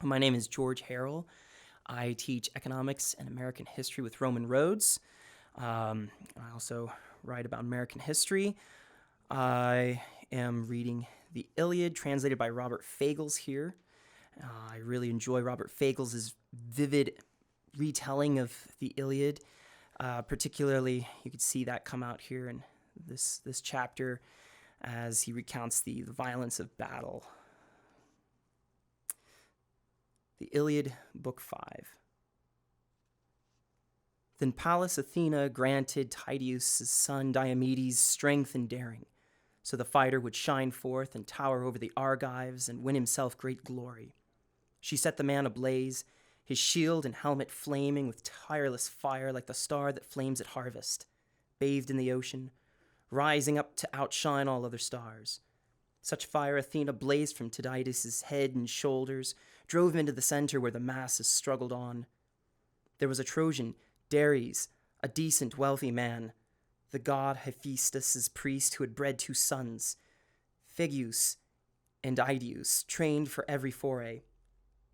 My name is George Harrell. I teach economics and American history with Roman Roads. I also write about American history. I am reading the Iliad, translated by Robert Fagles here. I really enjoy Robert Fagles' vivid retelling of the Iliad. Particularly, you could see that come out here in this chapter as he recounts the violence of battle. The Iliad, Book 5. Then Pallas Athena granted Taitus' son Diomedes strength and daring, so the fighter would shine forth and tower over the Argives and win himself great glory. She set the man ablaze, his shield and helmet flaming with tireless fire like the star that flames at harvest, bathed in the ocean, rising up to outshine all other stars. Such fire Athena blazed from Taitus' head and shoulders, drove him into the center where the masses struggled on. There was a Trojan, Dares, a decent, wealthy man, the god Hephaestus' priest who had bred 2 sons, Phegeus and Idaeus, trained for every foray.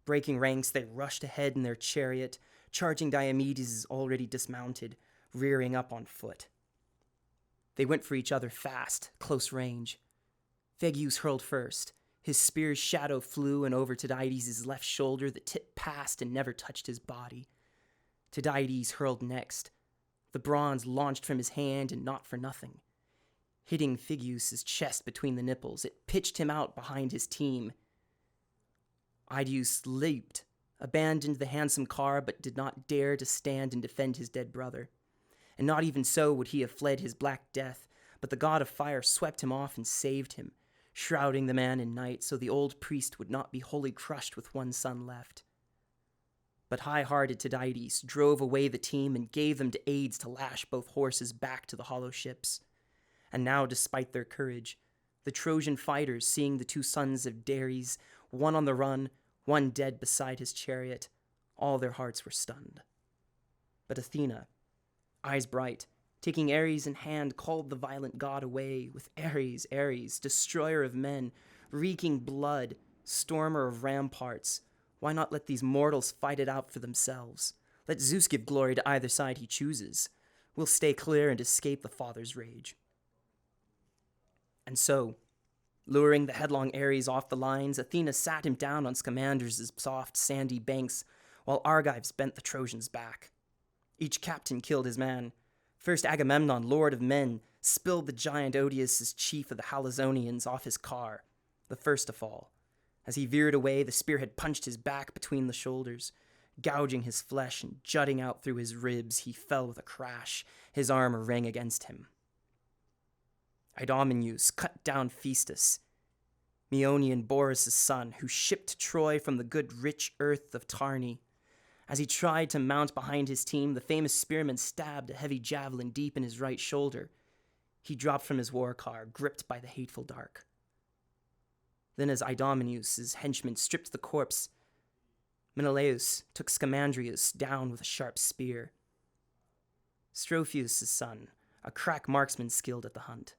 Breaking ranks, they rushed ahead in their chariot, charging Diomedes already dismounted, rearing up on foot. They went for each other fast, close range. Phegeus hurled first. His spear's shadow flew and over Taitus' left shoulder, the tip passed and never touched his body. Taitus hurled next. The bronze launched from his hand and not for nothing. Hitting Phegeus' chest between the nipples, it pitched him out behind his team. Idaeus leaped, abandoned the handsome car, but did not dare to stand and defend his dead brother. And not even so would he have fled his black death, but the god of fire swept him off and saved him, shrouding the man in night so the old priest would not be wholly crushed with 1 son left. But high-hearted Taitus drove away the team and gave them to aids to lash both horses back to the hollow ships. And now, despite their courage, the Trojan fighters, seeing the 2 sons of Dares, one on the run, one dead beside his chariot, all their hearts were stunned. But Athena, eyes bright, taking Ares in hand, called the violent god away with Ares, Ares, destroyer of men, reeking blood, stormer of ramparts. Why not let these mortals fight it out for themselves? Let Zeus give glory to either side he chooses. We'll stay clear and escape the father's rage. And so, luring the headlong Ares off the lines, Athena sat him down on Scamander's soft, sandy banks, while Argives bent the Trojans back. Each captain killed his man. First Agamemnon, lord of men, spilled the giant Odius, chief of the Halizonians, off his car, the first to fall. As he veered away, the spear had punched his back between the shoulders. Gouging his flesh and jutting out through his ribs, he fell with a crash. His armor rang against him. Idomeneus cut down Phaestus, Meonian Boreas' son, who shipped Troy from the good rich earth of Tarni. As he tried to mount behind his team, the famous spearman stabbed a heavy javelin deep in his right shoulder. He dropped from his war car, gripped by the hateful dark. Then as Idomeneus' henchmen stripped the corpse, Menelaus took Scamandrius down with a sharp spear. Strophius' son, a crack marksman skilled at the hunt.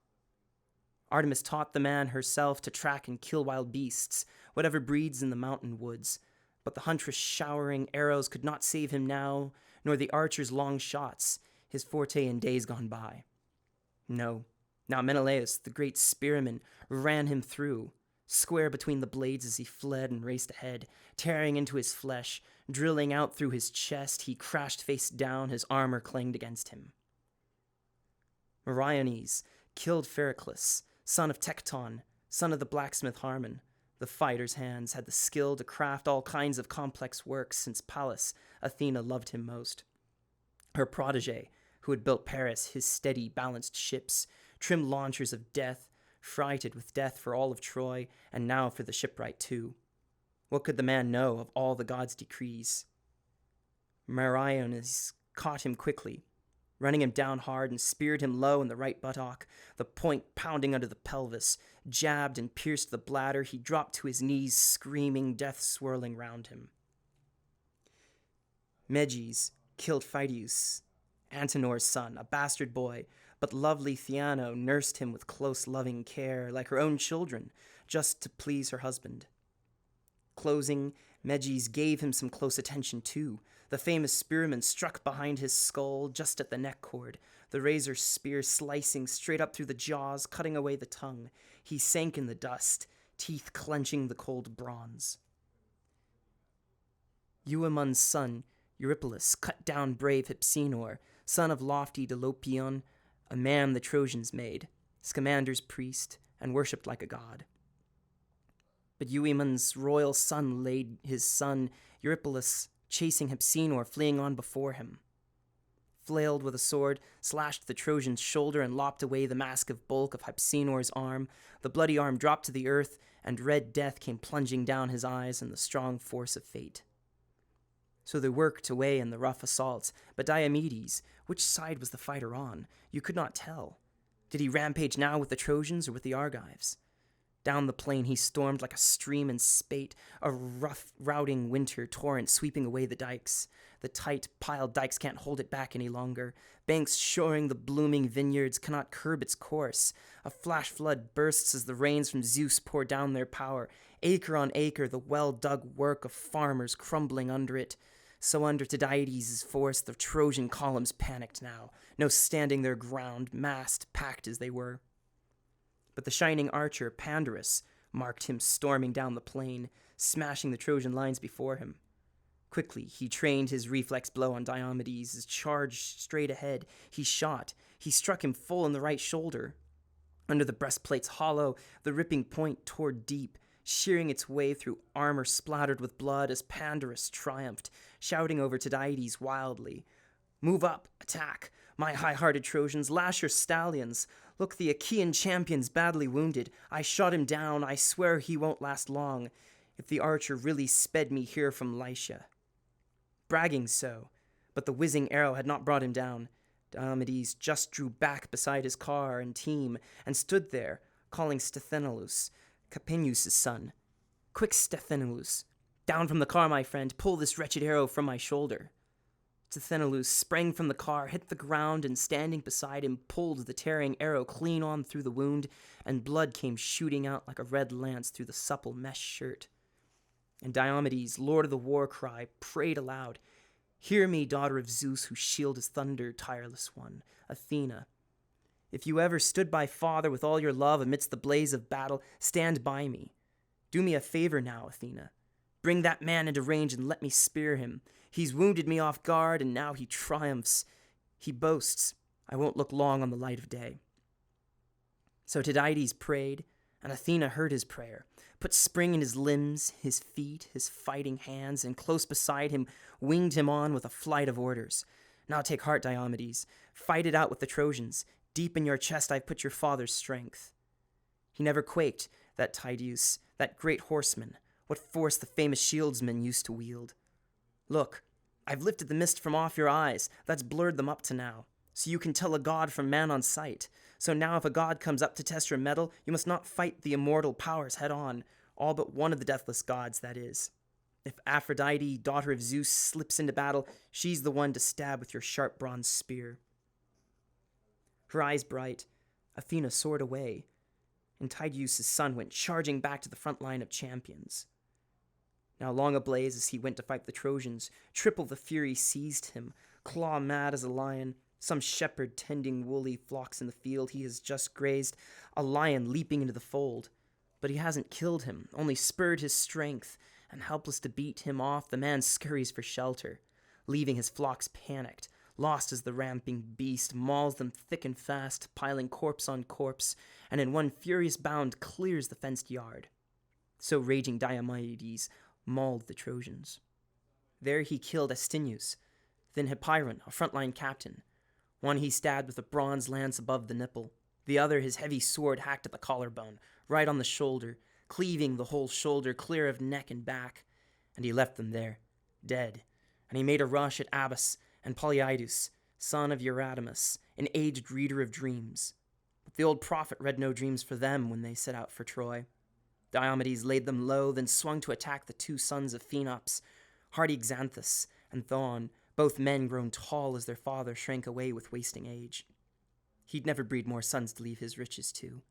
Artemis taught the man herself to track and kill wild beasts, whatever breeds in the mountain woods, but the huntress showering arrows could not save him now, nor the archer's long shots, his forte in days gone by. No, now Menelaus, the great spearman, ran him through, square between the blades as he fled and raced ahead, tearing into his flesh, drilling out through his chest. He crashed face down, his armor clanged against him. Meriones killed Pheroclus, son of Tecton, son of the blacksmith Harmon. The fighter's hands had the skill to craft all kinds of complex works, since Pallas, Athena, loved him most. Her protege, who had built Paris, his steady, balanced ships, trim launchers of death, frighted with death for all of Troy, and now for the shipwright too. What could the man know of all the gods' decrees? Meriones caught him quickly, running him down hard, and speared him low in the right buttock, the point pounding under the pelvis. Jabbed and pierced the bladder, he dropped to his knees, screaming, death swirling round him. Meges killed Phydeus, Antenor's son, a bastard boy, but lovely Theano nursed him with close loving care, like her own children, just to please her husband. Closing, Meges gave him some close attention too. The famous spearman struck behind his skull just at the neck cord, the razor spear slicing straight up through the jaws, cutting away the tongue. He sank in the dust, teeth clenching the cold bronze. Euaemon's son, Eurypylus, cut down brave Hypsenor, son of lofty Dolopion, a man the Trojans made, Scamander's priest, and worshipped like a god. But Euaemon's royal son laid his son Eurypylus chasing Hypsenor, fleeing on before him. Flailed with a sword, slashed the Trojan's shoulder and lopped away the mask of bulk of Hypsenor's arm. The bloody arm dropped to the earth, and red death came plunging down his eyes in the strong force of fate. So they worked away in the rough assaults, but Diomedes, which side was the fighter on? You could not tell. Did he rampage now with the Trojans or with the Argives? Down the plain he stormed like a stream in spate, a rough, routing winter torrent sweeping away the dikes. The tight, piled dikes can't hold it back any longer. Banks shoring the blooming vineyards cannot curb its course. A flash flood bursts as the rains from Zeus pour down their power. Acre on acre, the well-dug work of farmers crumbling under it. So under Tydides' force, the Trojan columns panicked now, no standing their ground, massed, packed as they were. But the shining archer, Panderous, marked him storming down the plain, smashing the Trojan lines before him. Quickly, he trained his reflex blow on Diomedes, charged straight ahead. He shot. He struck him full in the right shoulder. Under the breastplate's hollow, the ripping point tore deep, shearing its way through armor splattered with blood as Panderous triumphed, shouting over Tydides wildly, "Move up, attack! My high-hearted Trojans, lash your stallions! Look, the Achaean champion's badly wounded. I shot him down. I swear he won't last long, if the archer really sped me here from Lycia." Bragging so, but the whizzing arrow had not brought him down. Diomedes just drew back beside his car and team, and stood there, calling Sthenelus, Capaneus' son. "Quick, Sthenelus! Down from the car, my friend! Pull this wretched arrow from my shoulder!" Sthenelus sprang from the car, hit the ground, and standing beside him, pulled the tearing arrow clean on through the wound, and blood came shooting out like a red lance through the supple mesh shirt. And Diomedes, lord of the war cry, prayed aloud, "Hear me, daughter of Zeus, whose shield is thunder, tireless one, Athena. If you ever stood by father with all your love amidst the blaze of battle, stand by me. Do me a favor now, Athena. Bring that man into range and let me spear him. He's wounded me off guard, and now he triumphs. He boasts, I won't look long on the light of day." So Tydides prayed, and Athena heard his prayer, put spring in his limbs, his feet, his fighting hands, and close beside him winged him on with a flight of orders. "Now take heart, Diomedes. Fight it out with the Trojans. Deep in your chest I've put your father's strength." He never quaked, that Taitus, that great horseman. What force the famous shieldsman used to wield. "Look, I've lifted the mist from off your eyes. That's blurred them up to now. So you can tell a god from man on sight. So now if a god comes up to test your mettle, you must not fight the immortal powers head on, all but one of the Deathless Gods, that is. If Aphrodite, daughter of Zeus, slips into battle, she's the one to stab with your sharp bronze spear." Her eyes bright, Athena soared away, and Tydeus' son went charging back to the front line of champions. Now long ablaze as he went to fight the Trojans, triple the fury seized him, claw mad as a lion, some shepherd tending woolly flocks in the field he has just grazed, a lion leaping into the fold. But he hasn't killed him, only spurred his strength, and helpless to beat him off, the man scurries for shelter, leaving his flocks panicked, lost as the ramping beast mauls them thick and fast, piling corpse on corpse, and in one furious bound clears the fenced yard. So raging Diomedes mauled the Trojans. There he killed Astinus, then Hippiron, a frontline captain. One he stabbed with a bronze lance above the nipple. The other his heavy sword hacked at the collarbone, right on the shoulder, cleaving the whole shoulder clear of neck and back. And he left them there, dead. And he made a rush at Abas and Polyidus, son of Eurydamas, an aged reader of dreams. But the old prophet read no dreams for them when they set out for Troy. Diomedes laid them low, then swung to attack the two sons of Phenops, hardy Xanthus and Thon, both men grown tall as their father shrank away with wasting age. He'd never breed more sons to leave his riches to.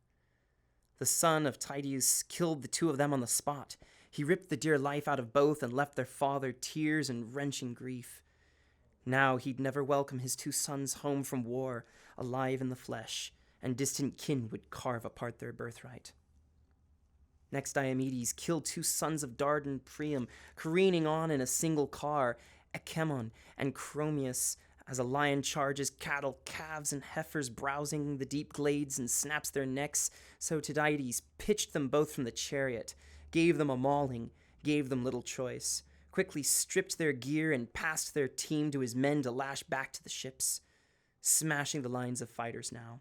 The son of Tydeus killed the two of them on the spot. He ripped the dear life out of both and left their father tears and wrenching grief. Now he'd never welcome his 2 sons home from war, alive in the flesh, and distant kin would carve apart their birthright. Next Diomedes killed 2 sons of Dardan Priam, careening on in a single car, Echemon and Chromius, as a lion charges cattle, calves, and heifers browsing the deep glades and snaps their necks, so Tydides pitched them both from the chariot, gave them a mauling, gave them little choice, quickly stripped their gear and passed their team to his men to lash back to the ships, smashing the lines of fighters now.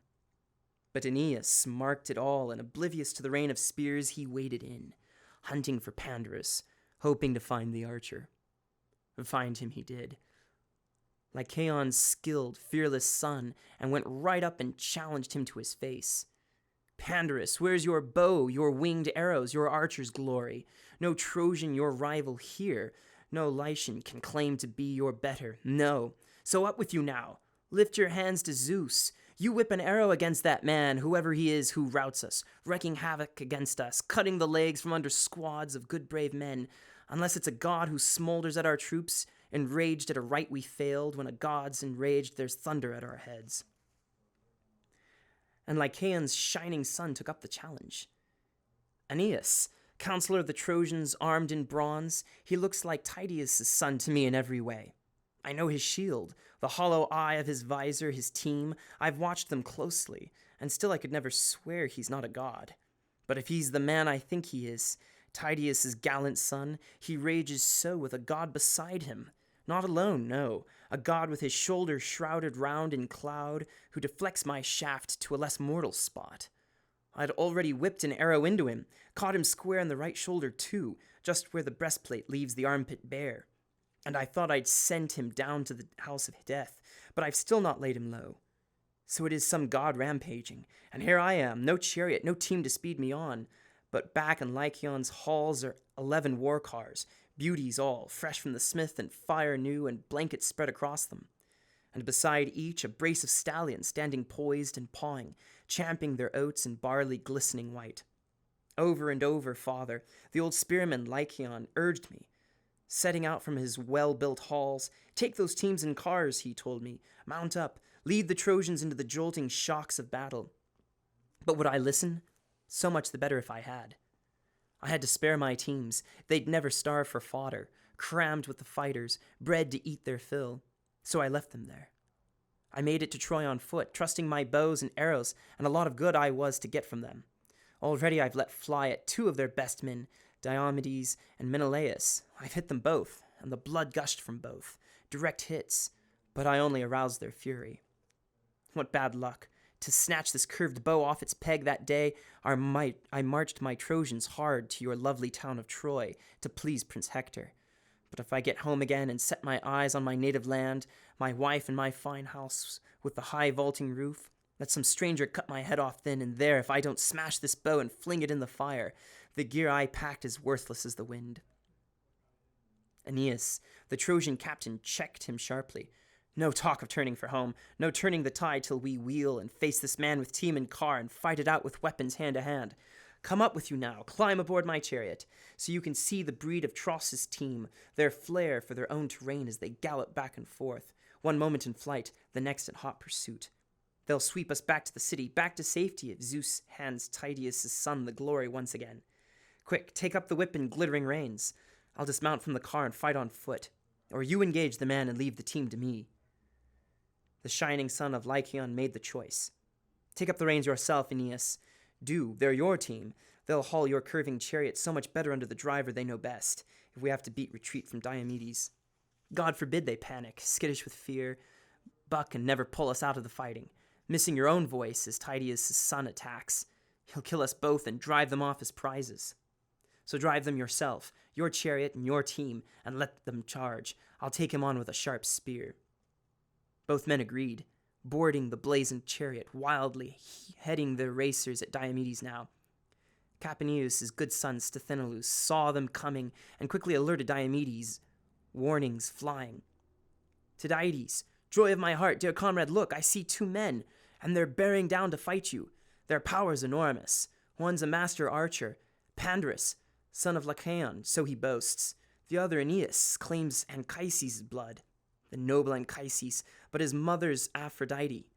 But Aeneas marked it all, and oblivious to the rain of spears, he waded in, hunting for Panderous, hoping to find the archer. Find him he did. Lycaon's skilled, fearless son, and went right up and challenged him to his face. Panderous, where's your bow, your winged arrows, your archer's glory? No Trojan your rival here. No Lycian can claim to be your better. No. So up with you now. Lift your hands to Zeus. You whip an arrow against that man, whoever he is, who routs us, wreaking havoc against us, cutting the legs from under squads of good brave men. Unless it's a god who smolders at our troops, enraged at a right we failed, when a god's enraged there's thunder at our heads. And Lycaon's shining son took up the challenge. Aeneas, counselor of the Trojans armed in bronze, he looks like Taitus' son to me in every way. I know his shield, the hollow eye of his visor, his team. I've watched them closely, and still I could never swear he's not a god. But if he's the man I think he is, Taitus' gallant son, he rages so with a god beside him. Not alone, no, a god with his shoulder shrouded round in cloud, who deflects my shaft to a less mortal spot. I'd already whipped an arrow into him, caught him square in the right shoulder too, just where the breastplate leaves the armpit bare. And I thought I'd send him down to the house of death, but I've still not laid him low. So it is some god rampaging, and here I am, no chariot, no team to speed me on, but back in Lycaon's halls are 11 war cars, beauties all, fresh from the smith and fire new, and blankets spread across them. And beside each a brace of stallions standing poised and pawing, champing their oats and barley glistening white. Over and over, father, the old spearman Lycaon urged me, setting out from his well-built halls. Take those teams and cars, he told me. Mount up, lead the Trojans into the jolting shocks of battle. But would I listen? So much the better if I had. I had to spare my teams. They'd never starve for fodder, crammed with the fighters, bred to eat their fill. So I left them there. I made it to Troy on foot, trusting my bows and arrows, and a lot of good I was to get from them. Already I've let fly at 2 of their best men, Diomedes and Menelaus. I've hit them both, and the blood gushed from both. Direct hits, but I only aroused their fury. What bad luck! To snatch this curved bow off its peg that day, I marched my Trojans hard to your lovely town of Troy to please Prince Hector. But if I get home again and set my eyes on my native land, my wife and my fine house with the high vaulting roof, let some stranger cut my head off then and there if I don't smash this bow and fling it in the fire. The gear I packed is worthless as the wind. Aeneas, the Trojan captain, checked him sharply. No talk of turning for home, no turning the tide till we wheel and face this man with team and car and fight it out with weapons hand to hand. Come up with you now, climb aboard my chariot, so you can see the breed of Tros' team, their flair for their own terrain as they gallop back and forth, one moment in flight, the next in hot pursuit. They'll sweep us back to the city, back to safety if Zeus hands Taitus' son the glory once again. Quick, take up the whip and glittering reins. I'll dismount from the car and fight on foot, or you engage the man and leave the team to me. The shining son of Lycaon made the choice. Take up the reins yourself, Aeneas. Do, they're your team. They'll haul your curving chariot so much better under the driver they know best, if we have to beat retreat from Diomedes. God forbid they panic, skittish with fear, buck and never pull us out of the fighting, missing your own voice as Taitus' son attacks. He'll kill us both and drive them off as prizes. So drive them yourself, your chariot and your team, and let them charge. I'll take him on with a sharp spear. Both men agreed, boarding the blazoned chariot, wildly heading their racers at Diomedes now. Capaneus' good son Sthenelus saw them coming and quickly alerted Diomedes, warnings flying. Tydides, joy of my heart, dear comrade, look, I see 2 men, and they're bearing down to fight you. Their power's enormous. One's a master archer, Panderous, son of Lycaon, so he boasts. The other, Aeneas, claims Anchises' blood, the noble Anchises, but his mother's Aphrodite.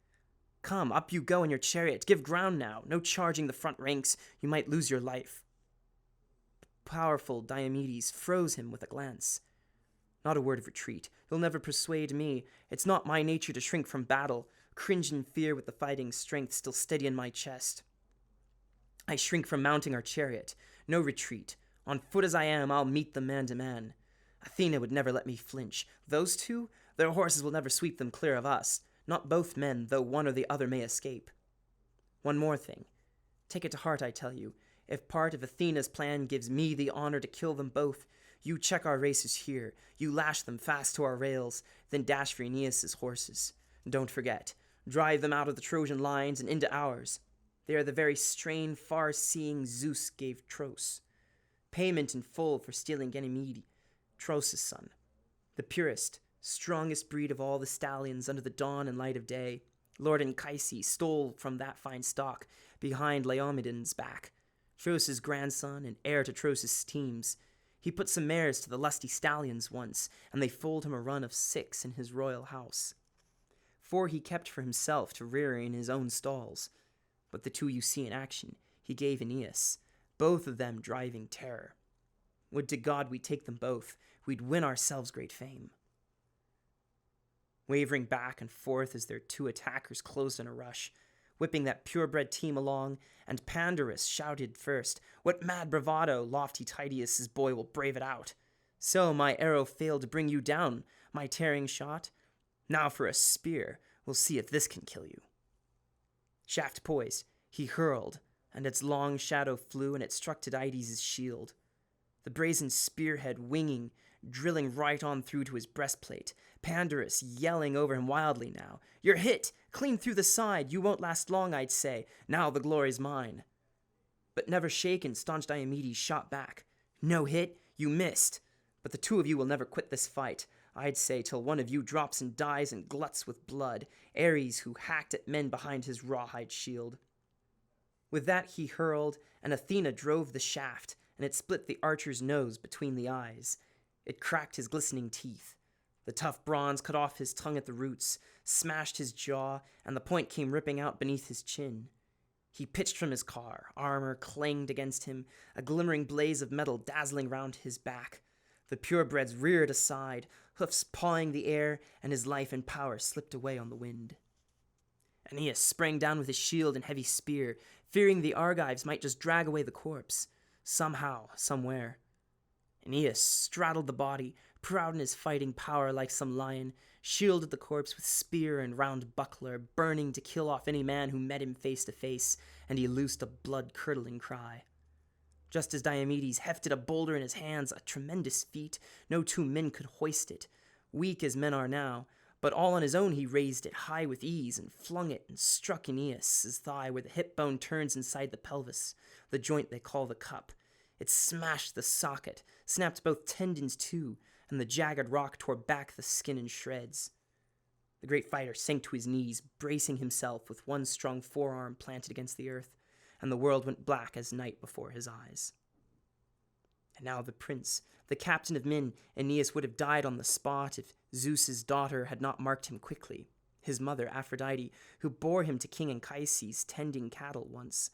Come, up you go in your chariot. Give ground now. No charging the front ranks. You might lose your life. Powerful Diomedes froze him with a glance. Not a word of retreat. You'll never persuade me. It's not my nature to shrink from battle, cringe in fear with the fighting strength still steady in my chest. I shrink from mounting our chariot. No retreat. On foot as I am, I'll meet them man to man. Athena would never let me flinch. Those two, their horses will never sweep them clear of us. Not both men, though one or the other may escape. One more thing. Take it to heart, I tell you. If part of Athena's plan gives me the honor to kill them both, you check our racers here. You lash them fast to our rails, then dash for Aeneas' horses. Don't forget, drive them out of the Trojan lines and into ours. They are the very strain far-seeing Zeus gave Tros. Payment in full for stealing Ganymede, Tros' son. The purest, strongest breed of all the stallions under the dawn and light of day. Lord Anchises stole from that fine stock behind Laomedon's back. Tros' grandson and heir to Tros' teams. He put some mares to the lusty stallions once, and they foaled him a run of 6 in his royal house. 4 he kept for himself to rear in his own stalls. But the 2 you see in action, he gave Aeneas, both of them driving terror. Would to God we'd take them both, we'd win ourselves great fame. Wavering back and forth as their 2 attackers closed in a rush, whipping that purebred team along, and Panderous shouted first, "What mad bravado, lofty Taitus' boy will brave it out! So my arrow failed to bring you down, my tearing shot. Now for a spear, we'll see if this can kill you." Shaft poised, he hurled, and its long shadow flew, and it struck Taitus' shield. The brazen spearhead winging, drilling right on through to his breastplate. Panderous yelling over him wildly now. "You're hit! Clean through the side! You won't last long, I'd say. Now the glory's mine." But never shaken, staunch Diomedes shot back. "No hit? You missed. But the 2 of you will never quit this fight, I'd say, till one of you drops and dies and gluts with blood, Ares who hacked at men behind his rawhide shield." With that he hurled, and Athena drove the shaft, and it split the archer's nose between the eyes. It cracked his glistening teeth. The tough bronze cut off his tongue at the roots, smashed his jaw, and the point came ripping out beneath his chin. He pitched from his car, armor clanged against him, a glimmering blaze of metal dazzling round his back. The purebreds reared aside, hoofs pawing the air, and his life and power slipped away on the wind. Aeneas sprang down with his shield and heavy spear, fearing the Argives might just drag away the corpse, somehow, somewhere. Aeneas straddled the body, proud in his fighting power like some lion, shielded the corpse with spear and round buckler, burning to kill off any man who met him face to face, and he loosed a blood-curdling cry. Just as Diomedes hefted a boulder in his hands, a tremendous feat, no 2 men could hoist it, weak as men are now, but all on his own he raised it high with ease and flung it and struck Aeneas' thigh where the hip bone turns inside the pelvis, the joint they call the cup. It smashed the socket, snapped both tendons too, and the jagged rock tore back the skin in shreds. The great fighter sank to his knees, bracing himself with one strong forearm planted against the earth, and the world went black as night before his eyes. And now the prince, the captain of men, Aeneas would have died on the spot if Zeus's daughter had not marked him quickly, his mother Aphrodite, who bore him to King Anchises, tending cattle once.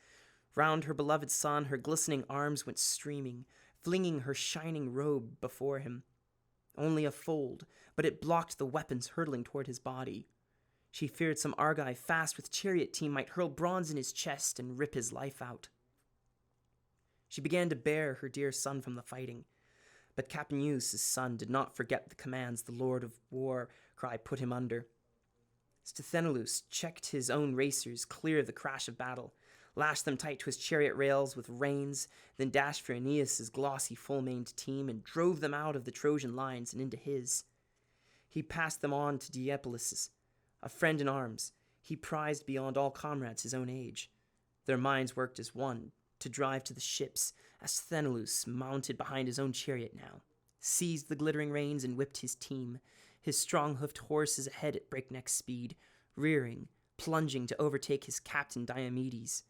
Round her beloved son her glistening arms went streaming, flinging her shining robe before him. Only a fold, but it blocked the weapons hurtling toward his body. She feared some Argive fast with chariot team might hurl bronze in his chest and rip his life out. She began to bear her dear son from the fighting, but Captain Zeus' son did not forget the commands the Lord of War cry put him under. Sthenelus checked his own racers clear of the crash of battle, lashed them tight to his chariot rails with reins, then dashed for Aeneas' glossy full-maned team and drove them out of the Trojan lines and into his. He passed them on to Deathless, a friend in arms. He prized beyond all comrades his own age. Their minds worked as one, to drive to the ships, as Sthenelus, mounted behind his own chariot now, seized the glittering reins and whipped his team, his strong-hoofed horses ahead at breakneck speed, rearing, plunging to overtake his captain Diomedes.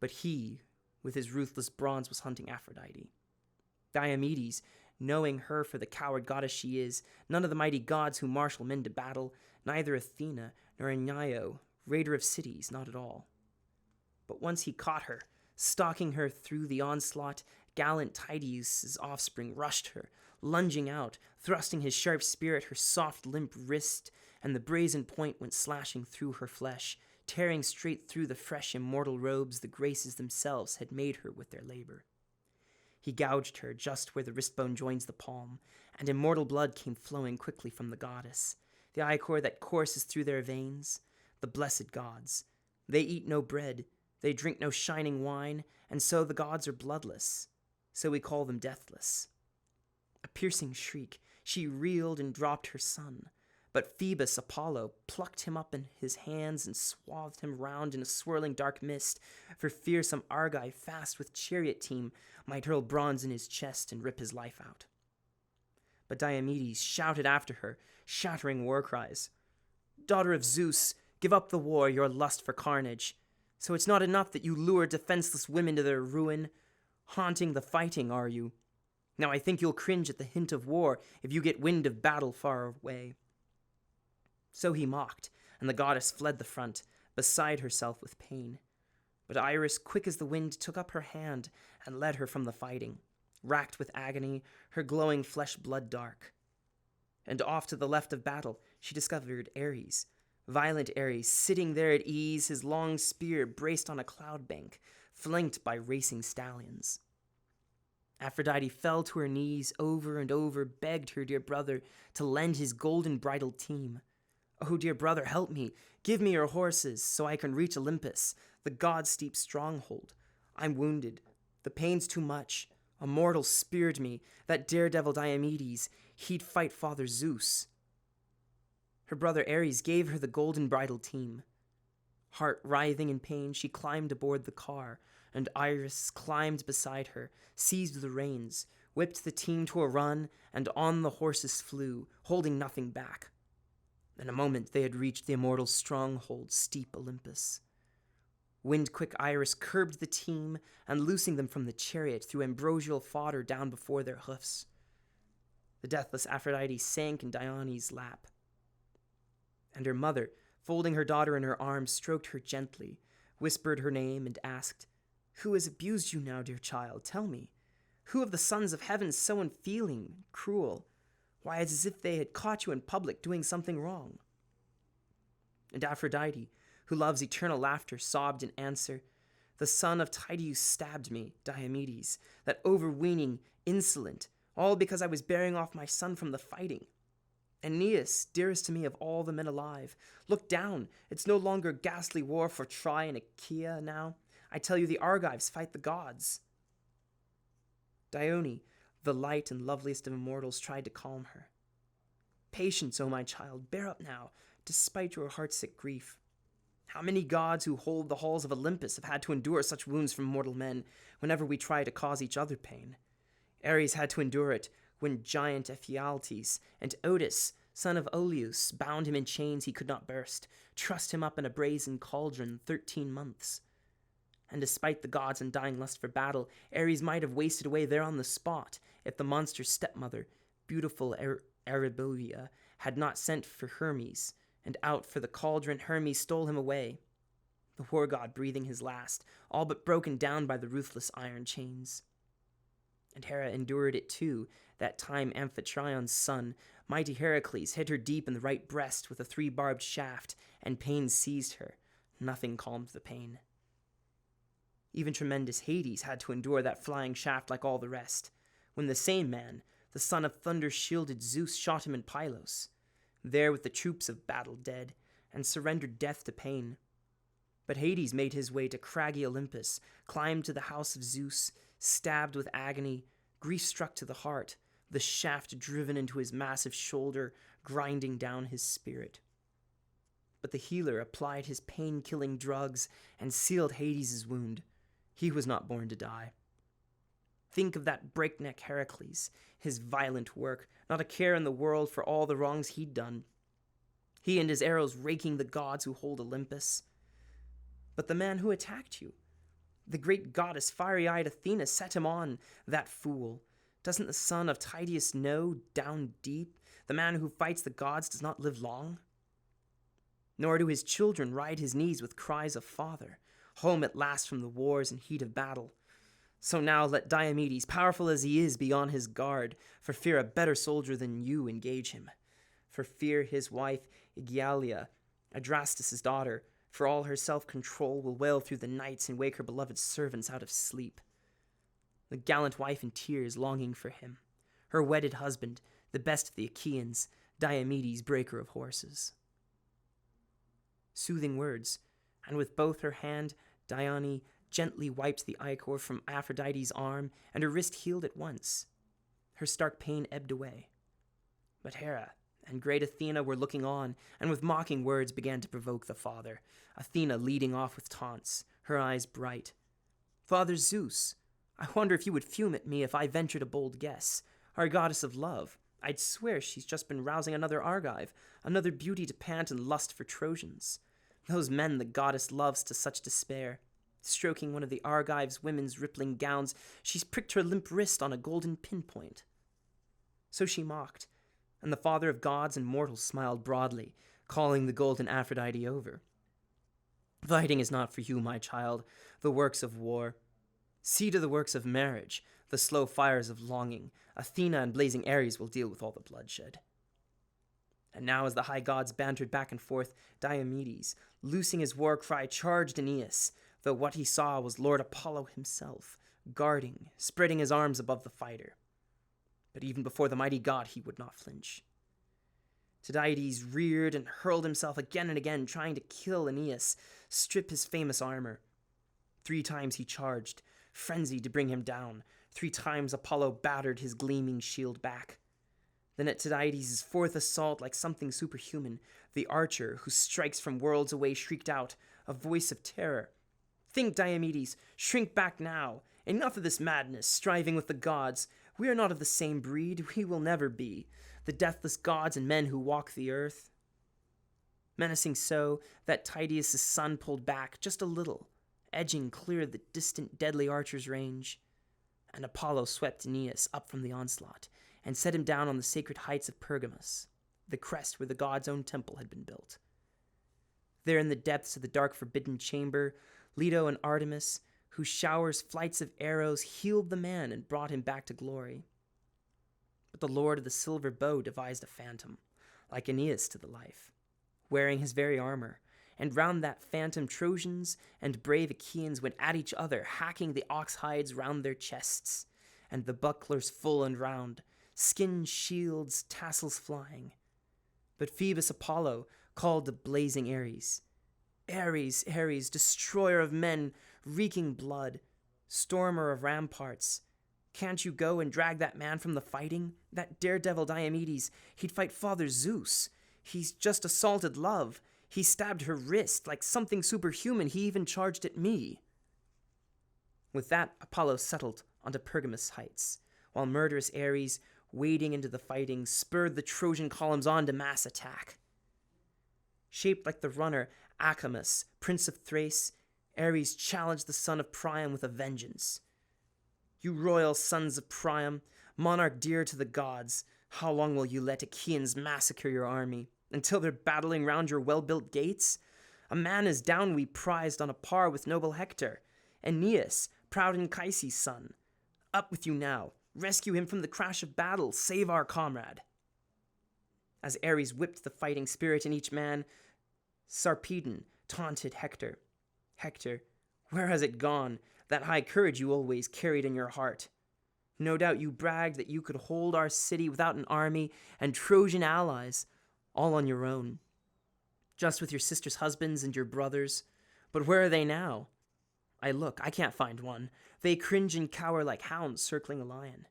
But he, with his ruthless bronze, was hunting Aphrodite. Diomedes, knowing her for the coward goddess she is, none of the mighty gods who marshal men to battle, neither Athena nor Enyo, raider of cities, not at all. But once he caught her, stalking her through the onslaught, gallant Taitus' offspring rushed her, lunging out, thrusting his sharp spear at her soft, limp wrist, and the brazen point went slashing through her flesh, tearing straight through the fresh immortal robes the Graces themselves had made her with their labor. He gouged her just where the wristbone joins the palm, and immortal blood came flowing quickly from the goddess, the ichor that courses through their veins, the blessed gods. They eat no bread, they drink no shining wine, and so the gods are bloodless. So we call them deathless. A piercing shriek, she reeled and dropped her son. But Phoebus Apollo plucked him up in his hands and swathed him round in a swirling dark mist, for fear some Argive fast with chariot team might hurl bronze in his chest and rip his life out. But Diomedes shouted after her, shattering war cries. "Daughter of Zeus, give up the war, your lust for carnage. So it's not enough that you lure defenseless women to their ruin. Haunting the fighting, are you? Now I think you'll cringe at the hint of war if you get wind of battle far away." So he mocked, and the goddess fled the front, beside herself with pain. But Iris, quick as the wind, took up her hand and led her from the fighting, racked with agony, her glowing flesh blood dark. And off to the left of battle, she discovered Ares, violent Ares, sitting there at ease, his long spear braced on a cloud bank, flanked by racing stallions. Aphrodite fell to her knees over and over, begged her dear brother to lend his golden bridled team. "Oh, dear brother, help me. Give me your horses so I can reach Olympus, the god's steep stronghold. I'm wounded. The pain's too much. A mortal speared me, that daredevil Diomedes. He'd fight Father Zeus." Her brother Ares gave her the golden bridled team. Heart writhing in pain, she climbed aboard the car, and Iris climbed beside her, seized the reins, whipped the team to a run, and on the horses flew, holding nothing back. In a moment they had reached the Immortal Stronghold, steep Olympus. Wind-quick Iris curbed the team, and loosing them from the chariot, threw ambrosial fodder down before their hoofs. The deathless Aphrodite sank in Dione's lap, and her mother, folding her daughter in her arms, stroked her gently, whispered her name, and asked, "Who has abused you now, dear child? Tell me. Who of the sons of heaven so unfeeling, cruel? Why, it's as if they had caught you in public doing something wrong." And Aphrodite, who loves eternal laughter, sobbed in answer, "The son of Taitus stabbed me, Diomedes, that overweening, insolent, all because I was bearing off my son from the fighting. Aeneas, dearest to me of all the men alive, look down, it's no longer ghastly war for Troy and Achaea now. I tell you the Argives fight the gods." Dione, the light and loveliest of immortals, tried to calm her. "Patience, O my child, bear up now, despite your heartsick grief. How many gods who hold the halls of Olympus have had to endure such wounds from mortal men whenever we try to cause each other pain? Ares had to endure it when giant Ephialtes and Otis, son of Oileus, bound him in chains he could not burst, trussed him up in a brazen cauldron 13 months. And despite the gods' undying lust for battle, Ares might have wasted away there on the spot if the monster stepmother, beautiful Erebia, had not sent for Hermes, and out for the cauldron Hermes stole him away, the war god breathing his last, all but broken down by the ruthless iron chains. And Hera endured it too, that time Amphitrion's son, mighty Heracles, hit her deep in the right breast with a 3-barbed shaft, and pain seized her. Nothing calmed the pain. Even tremendous Hades had to endure that flying shaft like all the rest, when the same man, the son of thunder-shielded Zeus, shot him in Pylos, there with the troops of battle dead, and surrendered death to pain. But Hades made his way to craggy Olympus, climbed to the house of Zeus, stabbed with agony, grief-struck to the heart, the shaft driven into his massive shoulder, grinding down his spirit. But the healer applied his pain-killing drugs and sealed Hades' wound. He was not born to die. Think of that breakneck Heracles, his violent work, not a care in the world for all the wrongs he'd done. He and his arrows raking the gods who hold Olympus. But the man who attacked you, the great goddess fiery-eyed Athena, set him on, that fool, Doesn't the son of Taitus know, down deep, the man who fights the gods does not live long? Nor do his children ride his knees with cries of father, home at last from the wars and heat of battle. So now let Diomedes, powerful as he is, be on his guard, for fear a better soldier than you engage him. For fear his wife Aegialia, Adrastus' daughter, for all her self-control, will wail through the nights and wake her beloved servants out of sleep. The gallant wife in tears, longing for him. Her wedded husband, the best of the Achaeans, Diomedes, breaker of horses. Soothing words, and with both her hand, Dione gently wiped the ichor from Aphrodite's arm, and her wrist healed at once. Her stark pain ebbed away. But Hera and great Athena were looking on, and with mocking words began to provoke the father, Athena leading off with taunts, her eyes bright. Father Zeus, I wonder if you would fume at me if I ventured a bold guess. Our goddess of love, I'd swear she's just been rousing another Argive, another beauty to pant and lust for Trojans. Those men the goddess loves to such despair. Stroking one of the Argives' women's rippling gowns, she's pricked her limp wrist on a golden pinpoint. So she mocked, and the father of gods and mortals smiled broadly, calling the golden Aphrodite over. Fighting is not for you, my child, the works of war. See to the works of marriage, the slow fires of longing. Athena and blazing Ares will deal with all the bloodshed. And now as the high gods bantered back and forth, Diomedes, loosing his war cry, charged Aeneas, though what he saw was Lord Apollo himself, guarding, spreading his arms above the fighter. But even before the mighty god he would not flinch. Tydides reared and hurled himself again and again, trying to kill Aeneas, strip his famous armor. 3 times he charged, frenzied to bring him down. 3 times Apollo battered his gleaming shield back. Then at Tydides' 4th assault, like something superhuman, the archer, who strikes from worlds away, shrieked out, a voice of terror. Think, Diomedes, shrink back now. Enough of this madness, striving with the gods. We are not of the same breed, we will never be. The deathless gods and men who walk the earth. Menacing so, that Tydeus' son pulled back just a little, edging clear the distant deadly archer's range. And Apollo swept Aeneas up from the onslaught, and set him down on the sacred heights of Pergamus, the crest where the god's own temple had been built. There in the depths of the dark forbidden chamber, Leto and Artemis, whose showers flights of arrows healed the man and brought him back to glory. But the lord of the silver bow devised a phantom, like Aeneas to the life, wearing his very armor, and round that phantom Trojans and brave Achaeans went at each other, hacking the ox hides round their chests, and the bucklers full and round, skin shields, tassels flying. But Phoebus Apollo called to blazing Ares, Ares, Ares, destroyer of men, reeking blood, stormer of ramparts, can't you go and drag that man from the fighting? That daredevil Diomedes, he'd fight Father Zeus. He's just assaulted love. He stabbed her wrist like something superhuman. He even charged at me. With that, Apollo settled onto Pergamus heights, while murderous Ares, wading into the fighting, spurred the Trojan columns on to mass attack. Shaped like the runner Acamas, prince of Thrace, Ares challenged the son of Priam with a vengeance. You royal sons of Priam, monarch dear to the gods, how long will you let Achaeans massacre your army? Until they're battling round your well-built gates? A man is down we prized on a par with noble Hector, Aeneas, proud Anchises' son. Up with you now, rescue him from the crash of battle, save our comrade. As Ares whipped the fighting spirit in each man, Sarpedon taunted Hector. Hector, where has it gone, that high courage you always carried in your heart? No doubt you bragged that you could hold our city without an army and Trojan allies, all on your own, just with your sister's husbands and your brothers. But where are they now? I look, I can't find one. They cringe and cower like hounds circling a lion.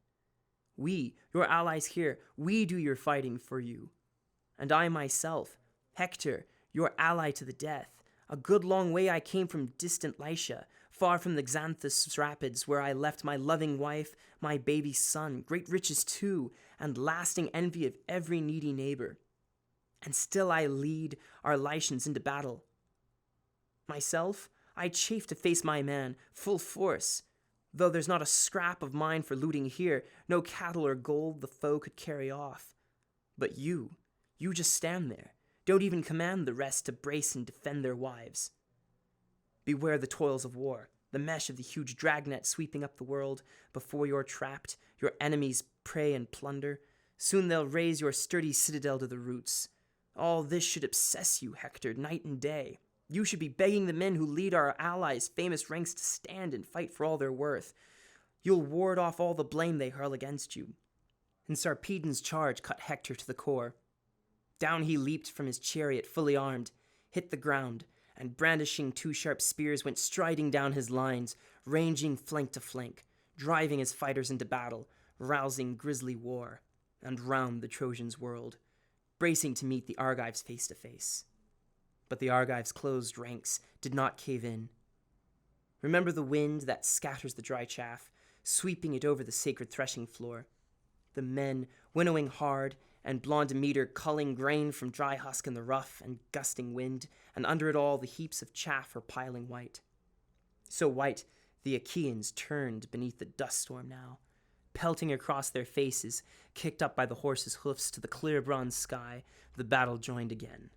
We, your allies here, we do your fighting for you. And I myself, Hector, your ally to the death, a good long way I came from distant Lycia, far from the Xanthus rapids, where I left my loving wife, my baby son, great riches too, and lasting envy of every needy neighbor. And still I lead our Lycians into battle. Myself, I chafe to face my man, full force, though there's not a scrap of mine for looting here, no cattle or gold the foe could carry off. But you just stand there, don't even command the rest to brace and defend their wives. Beware the toils of war, the mesh of the huge dragnet sweeping up the world. Before you're trapped, your enemies prey and plunder. Soon they'll raze your sturdy citadel to the roots. All this should obsess you, Hector, night and day. You should be begging the men who lead our allies' famous ranks to stand and fight for all they're worth. You'll ward off all the blame they hurl against you. And Sarpedon's charge cut Hector to the core. Down he leaped from his chariot, fully armed, hit the ground, and brandishing two sharp spears went striding down his lines, ranging flank to flank, driving his fighters into battle, rousing grisly war, and round the Trojans' world, bracing to meet the Argives face to face. But the Argives' closed ranks did not cave in. Remember the wind that scatters the dry chaff, sweeping it over the sacred threshing floor. The men winnowing hard, and blond Demeter culling grain from dry husk in the rough and gusting wind, and under it all the heaps of chaff are piling white. So white, the Achaeans turned beneath the dust storm now, pelting across their faces, kicked up by the horses' hoofs to the clear bronze sky. The battle joined again.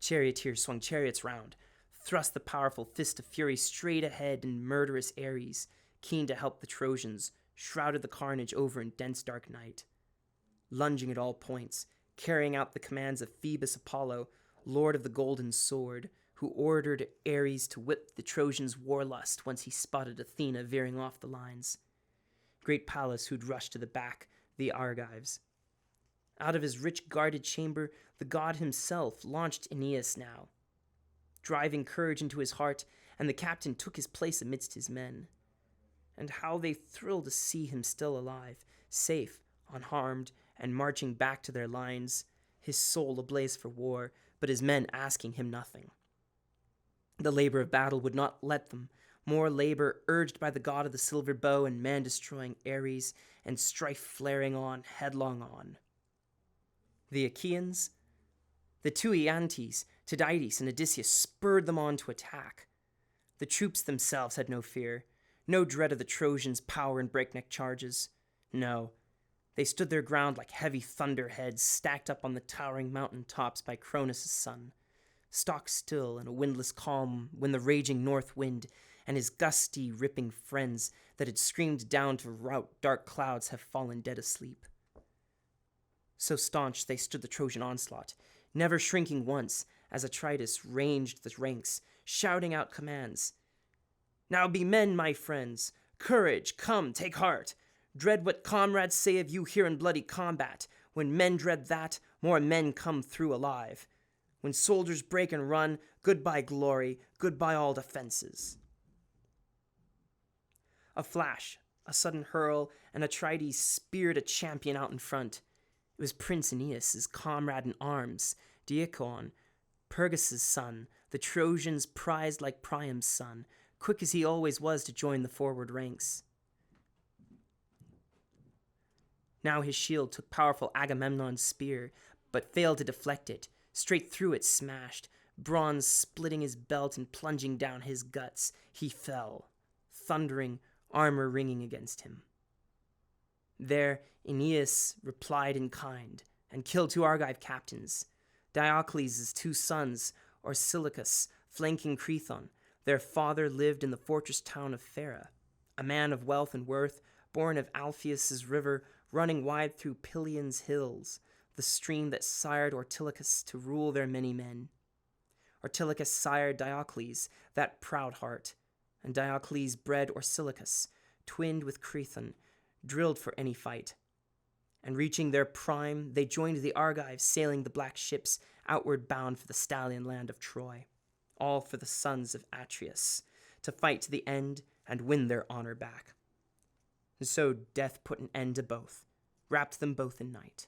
Charioteers swung chariots round, thrust the powerful fist of fury straight ahead in murderous Ares, keen to help the Trojans, shrouded the carnage over in dense dark night. Lunging at all points, carrying out the commands of Phoebus Apollo, lord of the golden sword, who ordered Ares to whip the Trojans' warlust once he spotted Athena veering off the lines. Great Pallas, who'd rushed to the back, the Argives. Out of his rich guarded chamber, the god himself launched Aeneas now, driving courage into his heart, and the captain took his place amidst his men. And how they thrilled to see him still alive, safe, unharmed, and marching back to their lines, his soul ablaze for war, but his men asking him nothing. The labor of battle would not let them, more labor urged by the god of the silver bow and man-destroying Ares, and strife flaring on, headlong on. The Achaeans, the two Iantes, Taitus and Odysseus spurred them on to attack. The troops themselves had no fear, no dread of the Trojans' power and breakneck charges. No, they stood their ground like heavy thunderheads stacked up on the towering mountain tops by Cronus' sun, stock still in a windless calm when the raging north wind and his gusty, ripping friends that had screamed down to rout dark clouds have fallen dead asleep. So staunch they stood the Trojan onslaught, never shrinking once as Atrides ranged the ranks, shouting out commands. Now be men, my friends. Courage, come, take heart. Dread what comrades say of you here in bloody combat. When men dread that, more men come through alive. When soldiers break and run, goodbye glory, goodbye all defenses. A flash, a sudden hurl, and Atrides speared a champion out in front. It was Prince Aeneas, comrade in arms, Diacon, Pergus' son, the Trojans prized like Priam's son, quick as he always was to join the forward ranks. Now his shield took powerful Agamemnon's spear, but failed to deflect it. Straight through it smashed, bronze splitting his belt and plunging down his guts. He fell, thundering, armor ringing against him. There Aeneas replied in kind, and killed two Argive captains, Diocles' two sons, Orsilochus, flanking Crethon. Their father lived in the fortress town of Phera, a man of wealth and worth, born of Alpheus' river, running wide through Pilion's hills, the stream that sired Orsilochus to rule their many men. Orsilochus sired Diocles, that proud heart, and Diocles bred Orsilochus, twinned with Crethon, drilled for any fight. And reaching their prime, they joined the Argives sailing the black ships outward bound for the stallion land of Troy, all for the sons of Atreus, to fight to the end and win their honor back. And so death put an end to both, wrapped them both in night.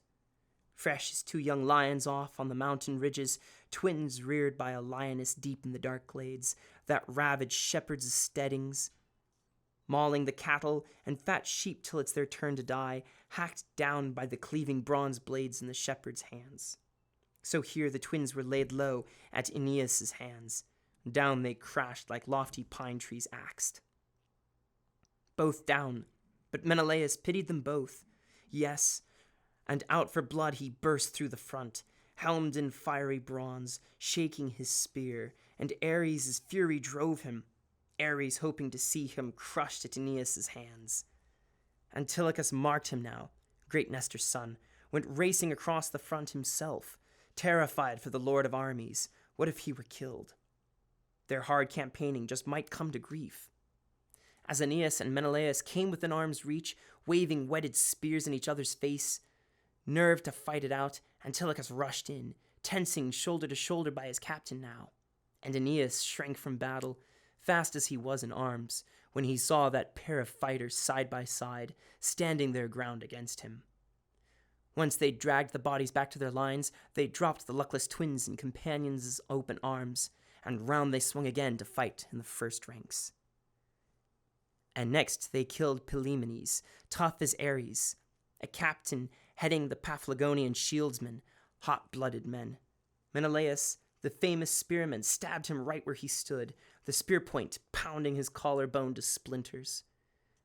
Fresh as two young lions off on the mountain ridges, twins reared by a lioness deep in the dark glades, that ravaged shepherds' steadings, mauling the cattle and fat sheep till it's their turn to die, hacked down by the cleaving bronze blades in the shepherds' hands. So here the twins were laid low at Aeneas' hands. Down they crashed like lofty pine trees axed. both down, but Menelaus pitied them both. Yes, and out for blood he burst through the front, helmed in fiery bronze, shaking his spear, and Ares' fury drove him, Ares hoping to see him crushed at Aeneas' hands. Antilochus marked him now, great Nestor's son, went racing across the front himself, terrified for the lord of armies. What if he were killed? Their hard campaigning just might come to grief. As Aeneas and Menelaus came within arm's reach, waving whetted spears in each other's face, nerved to fight it out, Antilochus rushed in, tensing shoulder to shoulder by his captain now. And Aeneas shrank from battle, fast as he was in arms, when he saw that pair of fighters side by side, standing their ground against him. Once they dragged the bodies back to their lines, they dropped the luckless twins and companions' open arms, and round they swung again to fight in the first ranks. And next they killed Pylaemenes, tough as Ares, a captain heading the Paphlagonian shieldsmen, hot-blooded men. Menelaus, the famous spearman, stabbed him right where he stood, the spear point pounding his collarbone to splinters.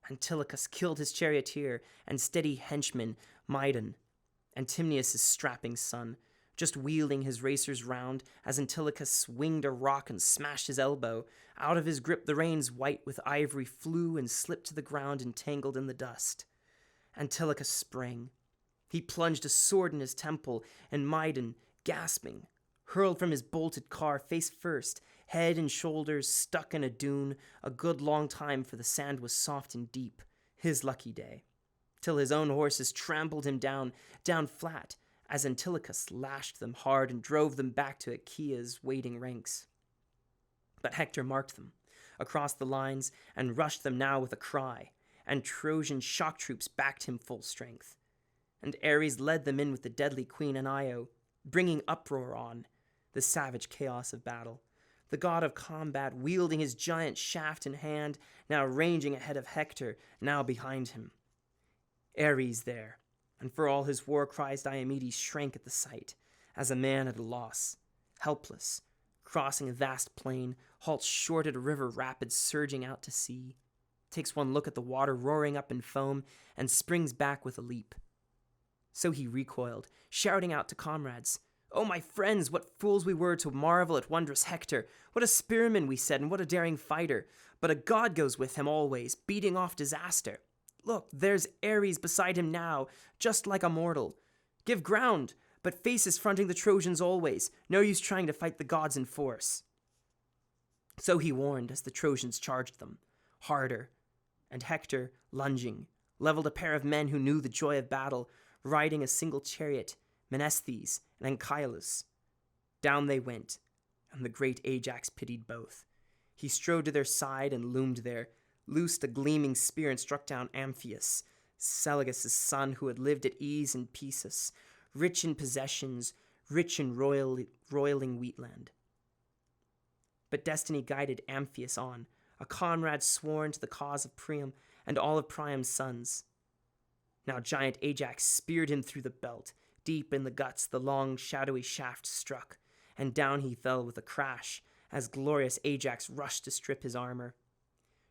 Antilochus killed his charioteer and steady henchman, Mydon, Antimnius' strapping son, just wheeling his racers round as Antilochus swinged a rock and smashed his elbow. Out of his grip the reins white with ivory flew and slipped to the ground entangled in the dust. Antilochus sprang. He plunged a sword in his temple, and Mydon, gasping, hurled from his bolted car face first, head and shoulders stuck in a dune, a good long time, for the sand was soft and deep, his lucky day, till his own horses trampled him down flat, as Antilochus lashed them hard and drove them back to Achaea's waiting ranks. But Hector marked them across the lines and rushed them now with a cry, and Trojan shock troops backed him full strength. And Ares led them in with the deadly queen Io, bringing uproar on the savage chaos of battle. The god of combat wielding his giant shaft in hand, now ranging ahead of Hector, now behind him. Ares there, and for all his war cries Diomedes shrank at the sight, as a man at a loss, helpless, crossing a vast plain, halts short at a river rapid surging out to sea, takes one look at the water roaring up in foam, and springs back with a leap. So he recoiled, shouting out to comrades, "Oh, my friends, what fools we were to marvel at wondrous Hector! What a spearman," we said, "and what a daring fighter! But a god goes with him always, beating off disaster. Look, there's Ares beside him now, just like a mortal. Give ground, but faces fronting the Trojans always. No use trying to fight the gods in force." So he warned as the Trojans charged them, harder, and Hector, lunging, leveled a pair of men who knew the joy of battle, riding a single chariot, Menestheus and Anchialus. Down they went, and the great Ajax pitied both. He strode to their side and loomed there, loosed a gleaming spear and struck down Amphius, Selagus' son, who had lived at ease in Pesus, rich in possessions, rich in roiling wheatland. But destiny guided Amphius on, a comrade sworn to the cause of Priam and all of Priam's sons. Now giant Ajax speared him through the belt. Deep in the guts the long shadowy shaft struck, and down he fell with a crash as glorious Ajax rushed to strip his armor.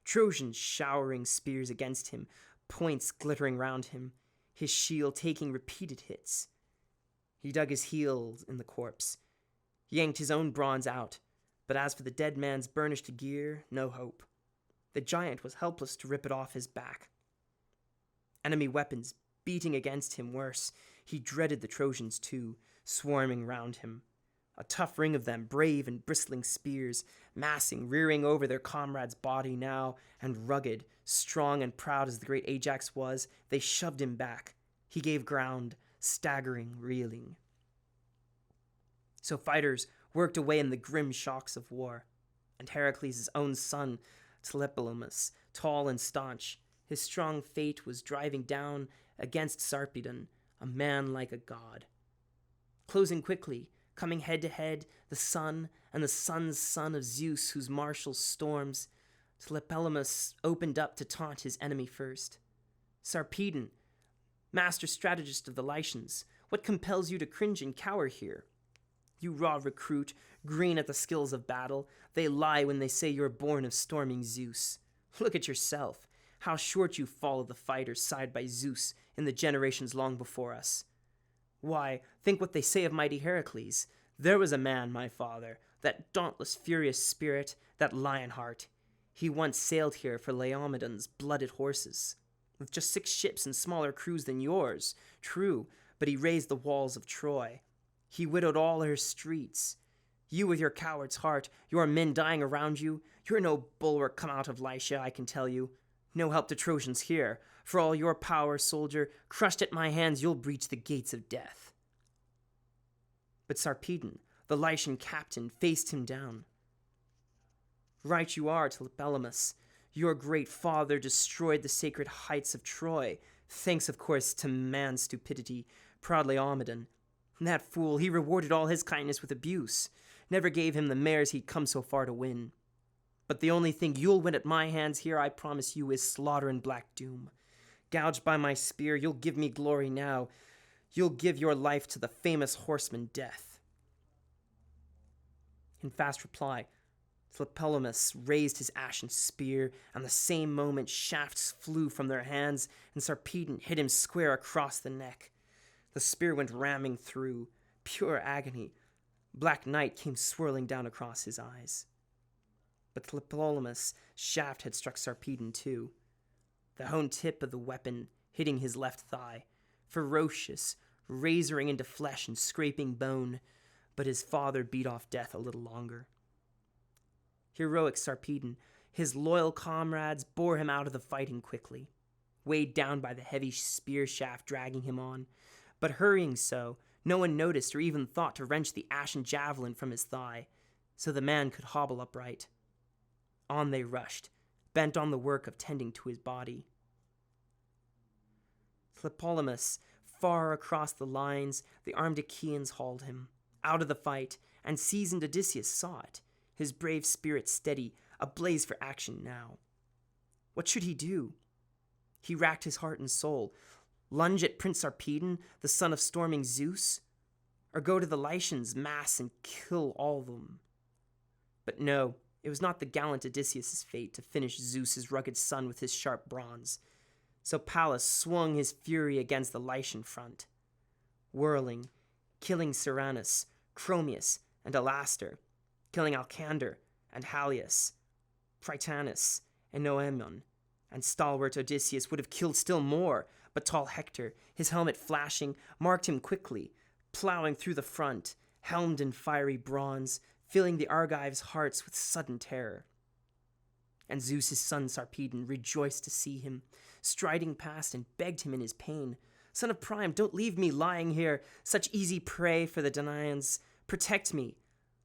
Trojans showering spears against him, points glittering round him, his shield taking repeated hits. He dug his heels in the corpse, yanked his own bronze out, but as for the dead man's burnished gear, no hope. The giant was helpless to rip it off his back. Enemy weapons beating against him worse, he dreaded the Trojans too, swarming round him. A tough ring of them, brave and bristling spears, massing, rearing over their comrade's body now, and rugged, strong and proud as the great Ajax was, they shoved him back. He gave ground, staggering, reeling. So fighters worked away in the grim shocks of war, and Heracles' own son, Tlepolemus, tall and staunch, his strong fate was driving down against Sarpedon, a man like a god. Closing quickly, coming head to head, the son and the son's son of Zeus, whose martial storms, Tlepolemus opened up to taunt his enemy first. "Sarpedon, master strategist of the Lycians, what compels you to cringe and cower here? You raw recruit, green at the skills of battle, they lie when they say you're born of storming Zeus. Look at yourself. How short you fall of the fighters side by Zeus in the generations long before us. Why, think what they say of mighty Heracles. There was a man, my father, that dauntless, furious spirit, that lion heart. He once sailed here for Laomedon's blooded horses, with just 6 ships and smaller crews than yours, true, but he razed the walls of Troy. He widowed all her streets. You with your coward's heart, your men dying around you, you're no bulwark come out of Lycia, I can tell you. No help to Trojans here. For all your power, soldier, crushed at my hands, you'll breach the gates of death. But Sarpedon, the Lycian captain, faced him down. Right you are, Tlepolemus. Your great father destroyed the sacred heights of Troy, thanks, of course, to man's stupidity, proud Laomedon. That fool, he rewarded all his kindness with abuse, never gave him the mares he'd come so far to win. But the only thing you'll win at my hands here, I promise you, is slaughter and black doom. Gouged by my spear, you'll give me glory now. You'll give your life to the famous horseman Death. In fast reply, Tlepolemus raised his ashen spear, and the same moment shafts flew from their hands, and Sarpedon hit him square across the neck. The spear went ramming through. Pure agony. Black night came swirling down across his eyes. But Tlepolemus' shaft had struck Sarpedon too. The honed tip of the weapon hitting his left thigh, ferocious, razoring into flesh and scraping bone, but his father beat off death a little longer. Heroic Sarpedon, his loyal comrades bore him out of the fighting quickly, weighed down by the heavy spear shaft dragging him on, but hurrying so, no one noticed or even thought to wrench the ashen javelin from his thigh, so the man could hobble upright. On they rushed, bent on the work of tending to his body. Tlepolemus, far across the lines, the armed Achaeans hauled him, out of the fight, and seasoned Odysseus saw it, his brave spirit steady, ablaze for action now. What should he do? He racked his heart and soul, lunge at Prince Sarpedon, the son of storming Zeus, or go to the Lycians' mass and kill all of them. But no, it was not the gallant Odysseus' fate to finish Zeus' rugged son with his sharp bronze. So Pallas swung his fury against the Lycian front, whirling, killing Cyrannus, Chromius, and Alastor, killing Alcander and Halius, Prytanis and Noemon, and stalwart Odysseus would have killed still more, but tall Hector, his helmet flashing, marked him quickly, plowing through the front, helmed in fiery bronze, filling the Argives' hearts with sudden terror. And Zeus' son Sarpedon rejoiced to see him, striding past and begged him in his pain, "Son of Priam, don't leave me lying here, such easy prey for the Danaans. Protect me.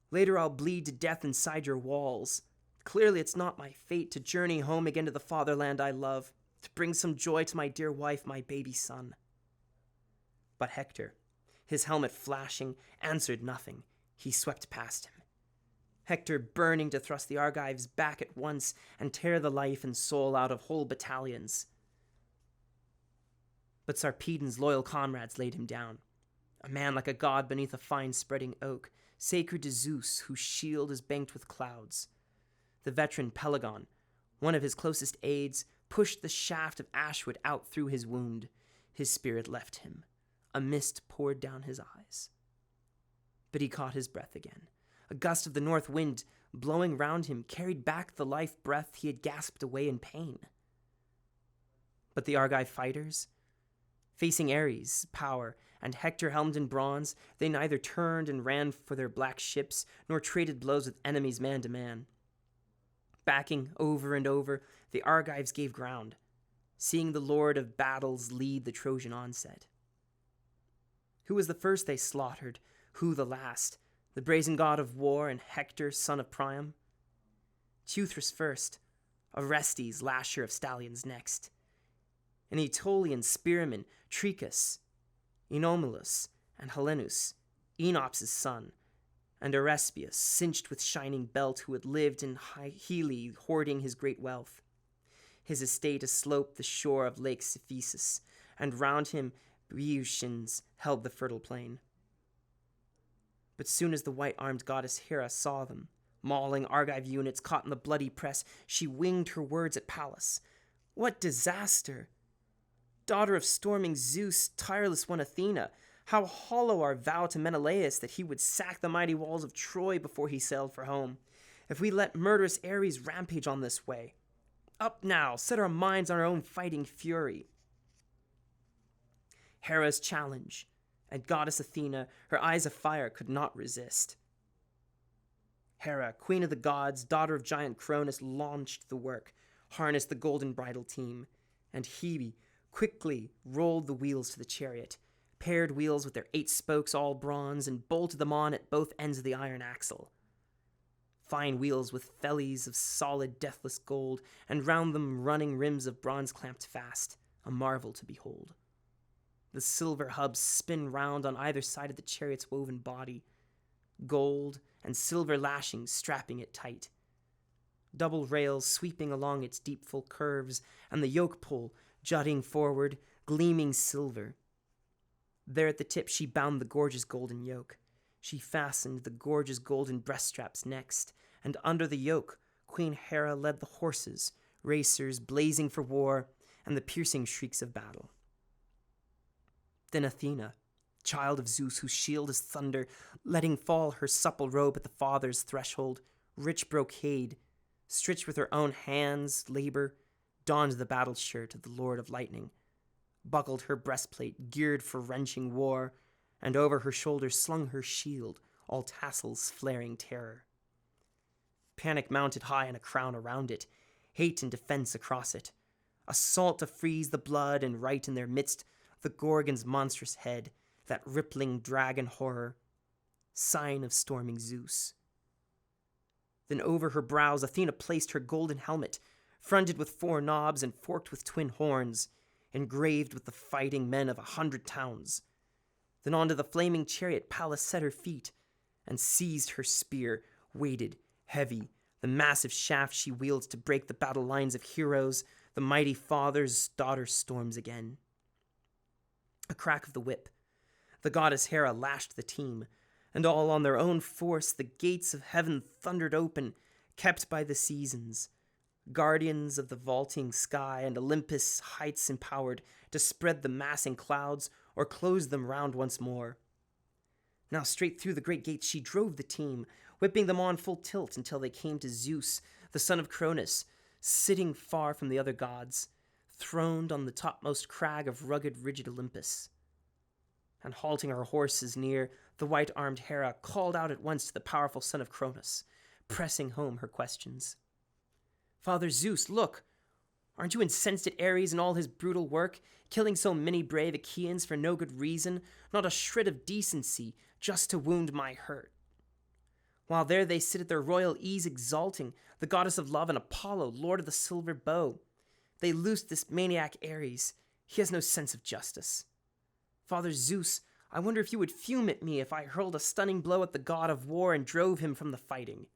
Later I'll bleed to death inside your walls. Clearly it's not my fate to journey home again to the fatherland I love, to bring some joy to my dear wife, my baby son." But Hector, his helmet flashing, answered nothing. He swept past him. Hector burning to thrust the Argives back at once and tear the life and soul out of whole battalions. But Sarpedon's loyal comrades laid him down, a man like a god beneath a fine spreading oak, sacred to Zeus, whose shield is banked with clouds. The veteran Pelagon, one of his closest aides, pushed the shaft of ashwood out through his wound. His spirit left him. A mist poured down his eyes. But he caught his breath again. A gust of the north wind, blowing round him, carried back the life breath he had gasped away in pain. But the Argive fighters, facing Ares, power, and Hector helmed in bronze, they neither turned and ran for their black ships, nor traded blows with enemies man to man. Backing over and over, the Argives gave ground, seeing the lord of battles lead the Trojan onset. Who was the first they slaughtered? Who the last? The brazen god of war and Hector, son of Priam? Teuthras first, Orestes, lasher of stallions next, and Aetolian Spearman, Trechus, Enomilus, and Helenus, Enops' son, and Arespius, cinched with shining belt, who had lived in Heli, hoarding his great wealth. His estate aslope the shore of Lake Cephisus, and round him Boeotians held the fertile plain. But soon as the white-armed goddess Hera saw them, mauling Argive units caught in the bloody press, she winged her words at Pallas. What disaster! Daughter of storming Zeus, tireless one Athena, how hollow our vow to Menelaus that he would sack the mighty walls of Troy before he sailed for home, if we let murderous Ares rampage on this way. Up now, set our minds on our own fighting fury. Hera's challenge, and goddess Athena, her eyes of fire, could not resist. Hera, queen of the gods, daughter of giant Cronus, launched the work, harnessed the golden bridal team, and Hebe quickly rolled the wheels to the chariot, paired wheels with their 8 spokes all bronze, and bolted them on at both ends of the iron axle. Fine wheels with fellies of solid deathless gold, and round them running rims of bronze clamped fast, a marvel to behold. The silver hubs spin round on either side of the chariot's woven body, gold and silver lashings strapping it tight. Double rails sweeping along its deep full curves, and the yoke pole jutting forward, gleaming silver. There at the tip she bound the gorgeous golden yoke. She fastened the gorgeous golden breast straps next, and under the yoke Queen Hera led the horses, racers blazing for war, and the piercing shrieks of battle. Then Athena, child of Zeus, whose shield is thunder, letting fall her supple robe at the father's threshold, rich brocade, stitched with her own hands' labor, donned the battle shirt of the Lord of Lightning, buckled her breastplate geared for wrenching war, and over her shoulders slung her shield, all tassels flaring terror. Panic mounted high in a crown around it, hate and defense across it, assault to freeze the blood, and right in their midst the Gorgon'S monstrous head, that rippling dragon horror, sign of storming Zeus. Then over her brows Athena placed her golden helmet, fronted with 4 knobs and forked with twin horns, engraved with the fighting men of 100 towns. Then onto the flaming chariot Pallas set her feet, and seized her spear, weighted, heavy, the massive shaft she wields to break the battle lines of heroes, the mighty father's daughter storms again. A crack of the whip. The goddess Hera lashed the team, and all on their own force the gates of heaven thundered open, kept by the seasons, guardians of the vaulting sky and Olympus' heights empowered to spread the massing clouds or close them round once more. Now straight through the great gates she drove the team, whipping them on full tilt until they came to Zeus, the son of Cronus, sitting far from the other gods, throned on the topmost crag of rugged rigid Olympus. And halting her horses near, the white-armed Hera called out at once to the powerful son of Cronus, pressing home her questions. Father Zeus, look! Aren't you incensed at Ares and all his brutal work, killing so many brave Achaeans for no good reason, not a shred of decency, just to wound my hurt? While there they sit at their royal ease exalting the goddess of love and Apollo, lord of the silver bow. They loosed this maniac Ares. He has no sense of justice. Father Zeus, I wonder if you would fume at me if I hurled a stunning blow at the god of war and drove him from the fighting.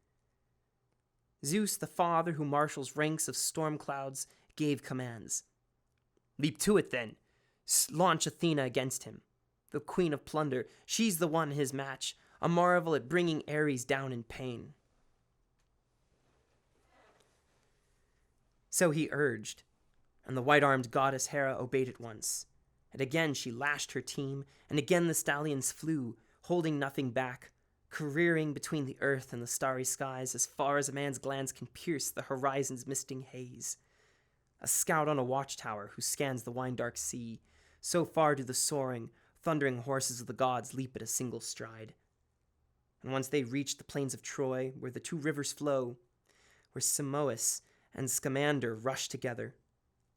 Zeus, the father who marshals ranks of storm clouds, gave commands. Leap to it, then. Launch Athena against him. The Queen of Plunder, she's the one his match, a marvel at bringing Ares down in pain. So he urged, and the white-armed goddess Hera obeyed at once. And again she lashed her team, and again the stallions flew, holding nothing back, careering between the earth and the starry skies as far as a man's glance can pierce the horizon's misting haze. A scout on a watchtower who scans the wine-dark sea, so far do the soaring, thundering horses of the gods leap at a single stride. And once they reached the plains of Troy, where the 2 rivers flow, where Simois and Scamander rush together,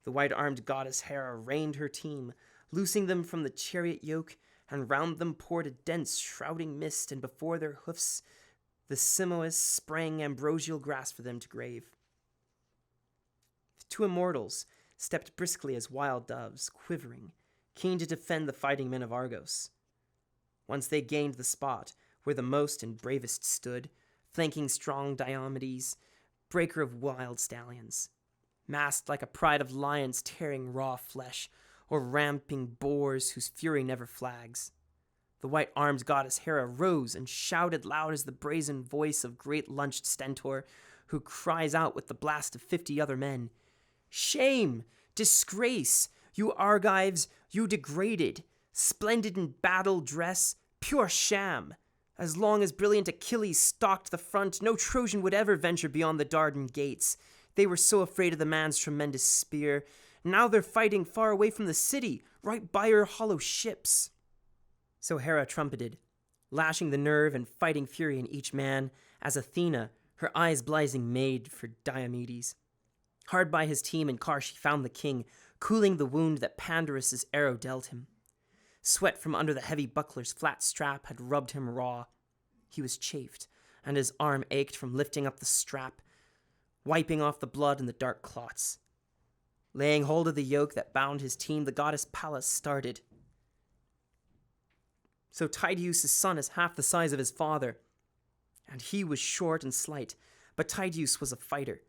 the white-armed goddess Hera reined her team, loosing them from the chariot yoke, and round them poured a dense, shrouding mist, and before their hoofs the Simois sprang ambrosial grass for them to grave. The 2 immortals stepped briskly as wild doves, quivering, keen to defend the fighting men of Argos. Once they gained the spot where the most and bravest stood, flanking strong Diomedes, breaker of wild stallions, masked like a pride of lions tearing raw flesh, or ramping boars whose fury never flags. The white-armed goddess Hera rose and shouted loud as the brazen voice of great-lunched Stentor, who cries out with the blast of 50 other men, Shame! Disgrace! You Argives, you degraded! Splendid in battle dress, pure sham! As long as brilliant Achilles stalked the front, no Trojan would ever venture beyond the Dardan gates. They were so afraid of the man's tremendous spear. Now they're fighting far away from the city, right by your hollow ships. So Hera trumpeted, lashing the nerve and fighting fury in each man, as Athena, her eyes blazing, made for Diomedes. Hard by his team in car she found the king, cooling the wound that Panderous' arrow dealt him. Sweat from under the heavy buckler's flat strap had rubbed him raw. He was chafed, and his arm ached from lifting up the strap, wiping off the blood and the dark clots. Laying hold of the yoke that bound his team, the goddess Pallas started. So Taitus' son is half the size of his father, and he was short and slight, but Taitus was a fighter.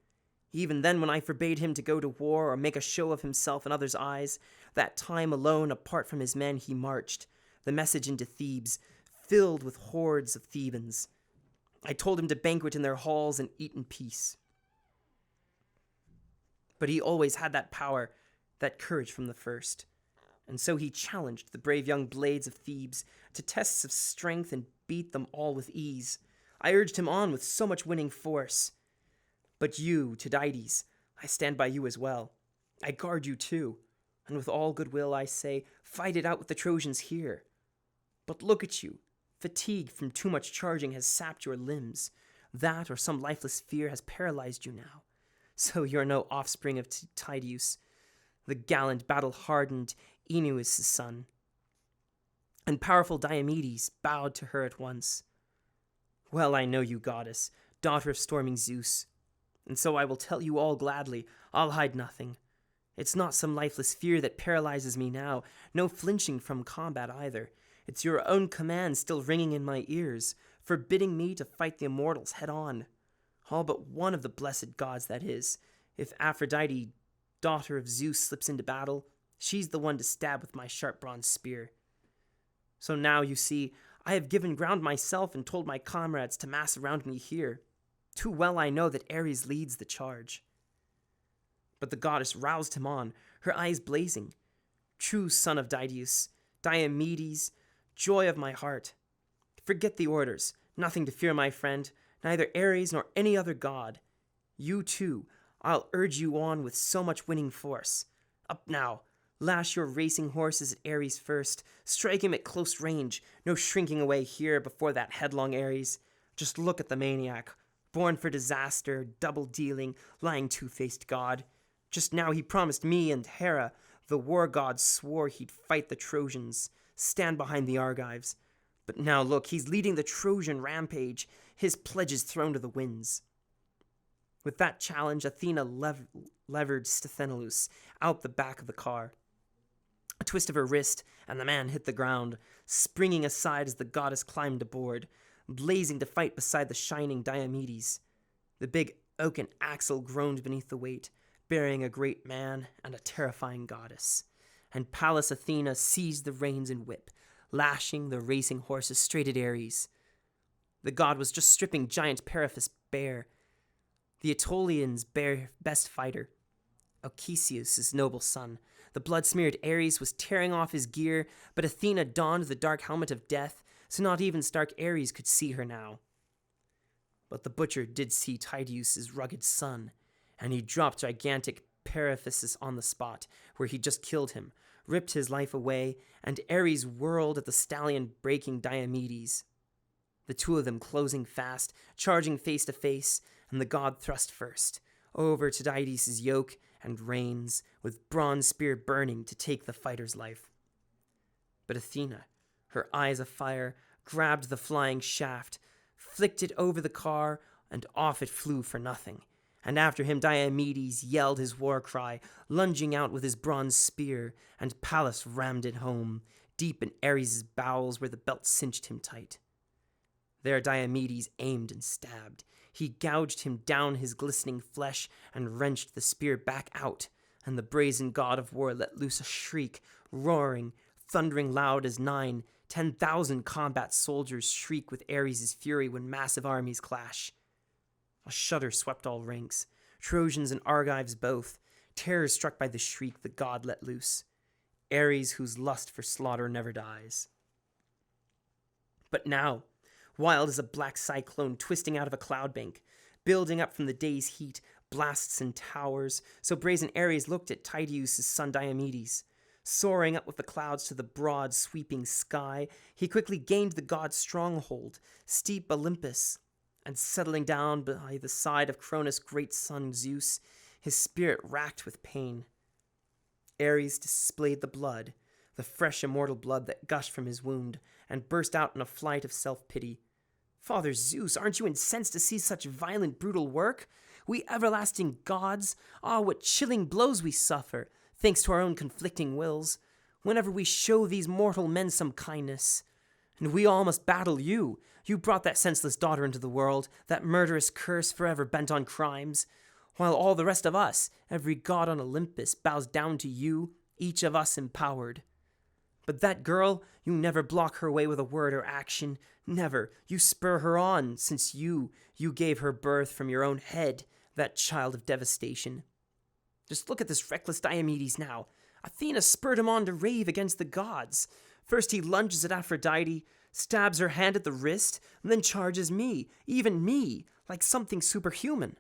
Even then, when I forbade him to go to war or make a show of himself in others' eyes, that time alone, apart from his men, he marched, the message into Thebes, filled with hordes of Thebans. I told him to banquet in their halls and eat in peace. But he always had that power, that courage from the first. And so he challenged the brave young blades of Thebes to tests of strength and beat them all with ease. I urged him on with so much winning force. But you, Taitus, I stand by you as well. I guard you too. And with all goodwill I say, fight it out with the Trojans here. But look at you. Fatigue from too much charging has sapped your limbs. That or some lifeless fear has paralyzed you now. So you're no offspring of Taitus, the gallant, battle-hardened Oeneus' son. And powerful Diomedes bowed to her at once. Well, I know you, goddess, daughter of storming Zeus. And so I will tell you all gladly. I'll hide nothing. It's not some lifeless fear that paralyzes me now, no flinching from combat either. It's your own command still ringing in my ears, forbidding me to fight the immortals head on. All but one of the blessed gods, that is. If Aphrodite, daughter of Zeus, slips into battle, she's the one to stab with my sharp bronze spear. So now, you see, I have given ground myself and told my comrades to mass around me here. Too well I know that Ares leads the charge. But the goddess roused him on, her eyes blazing. True son of Taitus, Diomedes, joy of my heart. Forget the orders, nothing to fear, my friend, neither Ares nor any other god. You too, I'll urge you on with so much winning force. Up now, lash your racing horses at Ares first, strike him at close range, no shrinking away here before that headlong Ares. Just look at the maniac, born for disaster, double-dealing, lying two-faced god. Just now he promised me and Hera, the war god, swore he'd fight the Trojans, stand behind the Argives. But now look, he's leading the Trojan Rampage, his pledges thrown to the winds. With that challenge, Athena levered Sthenelus out the back of the car. A twist of her wrist, and the man hit the ground, springing aside as the goddess climbed aboard, blazing to fight beside the shining Diomedes. The big oaken axle groaned beneath the weight, bearing a great man and a terrifying goddess. And Pallas Athena seized the reins and whip, lashing the racing horses straight at Ares. The god was just stripping giant Periphas bare, the Aetolians' best fighter, Alcesius' noble son. The blood-smeared Ares was tearing off his gear, but Athena donned the dark helmet of death, so not even stark Ares could see her now. But the butcher did see Taitus' rugged son, and he dropped gigantic Periphas on the spot where he just killed him, ripped his life away, and Ares whirled at the stallion breaking Diomedes. The two of them closing fast, charging face to face, and the god thrust first, over to Taitus' yoke and reins, with bronze spear burning to take the fighter's life. But Athena, her eyes afire, grabbed the flying shaft, flicked it over the car, and off it flew for nothing. And after him Diomedes yelled his war cry, lunging out with his bronze spear, and Pallas rammed it home, deep in Ares' bowels where the belt cinched him tight. There Diomedes aimed and stabbed. He gouged him down his glistening flesh and wrenched the spear back out, and the brazen god of war let loose a shriek, roaring, thundering loud as 10,000 combat soldiers shriek with Ares' fury when massive armies clash. A shudder swept all ranks, Trojans and Argives both. Terror-struck by the shriek, the god let loose. Ares, whose lust for slaughter never dies. But now, wild as a black cyclone twisting out of a cloud bank, building up from the day's heat, blasts and towers, so brazen Ares looked at Taitus' son Diomedes. Soaring up with the clouds to the broad, sweeping sky, he quickly gained the god's stronghold, steep Olympus, and settling down by the side of Cronus' great son Zeus, his spirit racked with pain. Ares displayed the blood, the fresh immortal blood that gushed from his wound, and burst out in a flight of self-pity. "Father Zeus, aren't you incensed to see such violent, brutal work? We everlasting gods, what chilling blows we suffer, thanks to our own conflicting wills, whenever we show these mortal men some kindness. And we all must battle you. You brought that senseless daughter into the world, that murderous curse forever bent on crimes, while all the rest of us, every god on Olympus, bows down to you, each of us empowered. But that girl, you never block her way with a word or action, never. You spur her on, since you gave her birth from your own head, that child of devastation. Just look at this reckless Diomedes now. Athena spurred him on to rave against the gods. First he lunges at Aphrodite, stabs her hand at the wrist, and then charges me, even me, like something superhuman.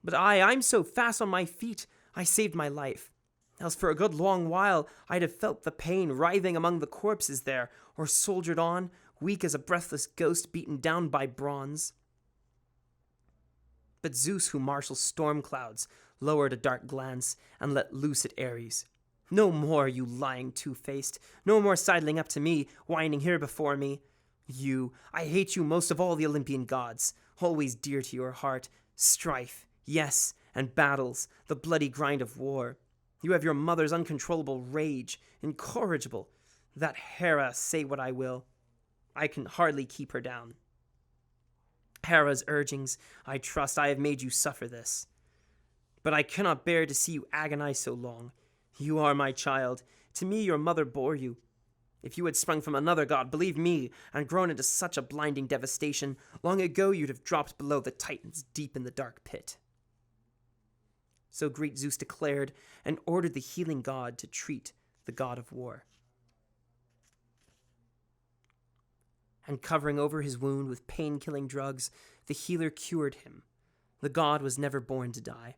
But I'm so fast on my feet, I saved my life. Else for a good long while I'd have felt the pain writhing among the corpses there, or soldiered on, weak as a breathless ghost beaten down by bronze. But Zeus, who marshals storm clouds, lowered a dark glance and let loose at Ares. "No more, you lying two-faced. No more sidling up to me, whining here before me. I hate you most of all the Olympian gods, always dear to your heart. Strife, yes, and battles, the bloody grind of war. You have your mother's uncontrollable rage, incorrigible. That Hera, say what I will, I can hardly keep her down. Hera's urgings, I trust I have made you suffer this. But I cannot bear to see you agonize so long. You are my child. To me your mother bore you. If you had sprung from another god, believe me, and grown into such a blinding devastation, long ago you'd have dropped below the Titans deep in the dark pit." So great Zeus declared, and ordered the healing god to treat the god of war. And covering over his wound with pain-killing drugs, the healer cured him. The god was never born to die.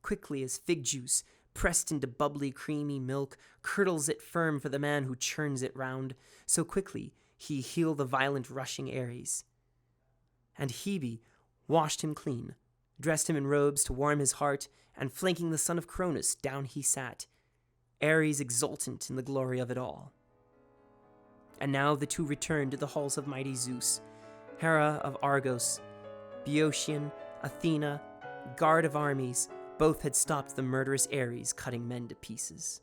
Quickly as fig juice, pressed into bubbly, creamy milk, curdles it firm for the man who churns it round, so quickly he healed the violent rushing Ares. And Hebe washed him clean, dressed him in robes to warm his heart, and flanking the son of Cronus, down he sat, Ares exultant in the glory of it all. And now the two returned to the halls of mighty Zeus, Hera of Argos, Boeotian, Athena, guard of armies, both had stopped the murderous Ares cutting men to pieces.